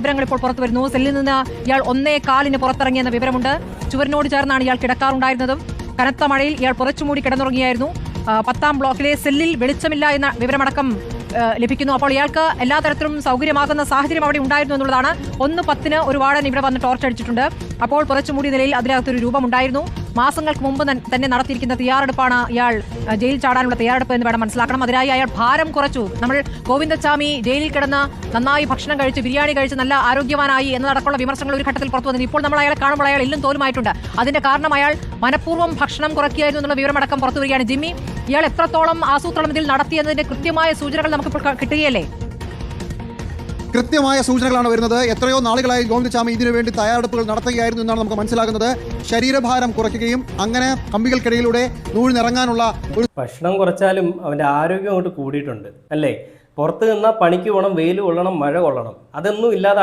വിവരങ്ങൾ ഇപ്പോൾ പുറത്തു വരുന്നു. സെല്ലിൽ നിന്ന് ഇയാൾ 1:15 പുറത്തിറങ്ങിയെന്ന വിവരമുണ്ട്. ചുവരിനോട് ചേർന്നാണ് ഇയാൾ കിടക്കാറുണ്ടായിരുന്നതും. കനത്ത മഴയിൽ ഇയാൾ പുറച്ചുമൂടി കിടന്നുറങ്ങിയായിരുന്നു. 10ാം ബ്ലോക്കിലെ സെല്ലിൽ വെളിച്ചമില്ല എന്ന വിവരമടക്കം ലഭിക്കുന്നു. അപ്പോൾ ഇയാൾക്ക് എല്ലാ തരത്തിലും സൗകര്യമാകുന്ന സാഹചര്യം അവിടെ ഉണ്ടായിരുന്നു എന്നുള്ളതാണ്. 1:10 ഒരു വാർഡൻ ഇവിടെ വന്ന് ടോർച്ച് അടിച്ചിട്ടുണ്ട്. അപ്പോൾ പുറച്ചുമൂടി നിലയിൽ അതിനകത്തൊരു രൂപമുണ്ടായിരുന്നു. മാസങ്ങൾക്ക് മുമ്പ് തന്നെ നടത്തിയിരിക്കുന്ന തയ്യാറെടുപ്പാണ് ഇയാൾ ജയിൽ ചാടാനുള്ള തയ്യാറെടുപ്പ് എന്ന് വേണം മനസ്സിലാക്കണം. അതിനായി അയാൾ ഭാരം കുറച്ചു. നമ്മൾ ഗോവിന്ദച്ചാമി ജയിലിൽ കിടന്ന് നന്നായി ഭക്ഷണം കഴിച്ച് ബിരിയാണി കഴിച്ച് നല്ല ആരോഗ്യവാനായി എന്നതടക്കമുള്ള വിമർശനങ്ങൾ ഒരു ഘട്ടത്തിൽ പുറത്തു വന്നു. ഇപ്പോൾ നമ്മൾ അയാളെ കാണുമ്പോൾ അയാൾ എല്ലും തോലുമായിട്ടുണ്ട്. അതിന്റെ കാരണം അയാൾ മനഃപൂർവ്വം ഭക്ഷണം കുറയ്ക്കുകയായിരുന്നു എന്നുള്ള വിവരമടക്കം പുറത്തു വരികയാണ്. ജിമ്മി, ഇയാൾ എത്രത്തോളം ആസൂത്രണം ഇതിൽ നടത്തിയതിന്റെ കൃത്യമായ സൂചനകൾ നമുക്കിപ്പോൾ കിട്ടുകയല്ലേ? കൃത്യമായ സൂചനകളാണ് വരുന്നത്. എത്രയോ നാളുകളായി ഗോവിന്ദച്ചാമി ഇതിനുവേണ്ടി തയ്യാറെടുപ്പുകൾ നടത്തുകയായിരുന്നു എന്നാണ് നമുക്ക് മനസ്സിലാകുന്നത്. ശരീരഭാരം കുറയ്ക്കുകയും അങ്ങനെ കമ്പികൾക്കിടയിലൂടെ നൂഴിനിറങ്ങാനുള്ള ഒരു ഭക്ഷണം കുറച്ചാലും അവൻ്റെ ആരോഗ്യം അങ്ങോട്ട് കൂടിയിട്ടുണ്ട് അല്ലേ? പുറത്ത് നിന്നാൽ പണിക്ക് പോകണം, വെയിൽ കൊള്ളണം, മഴ കൊള്ളണം, അതൊന്നും ഇല്ലാതെ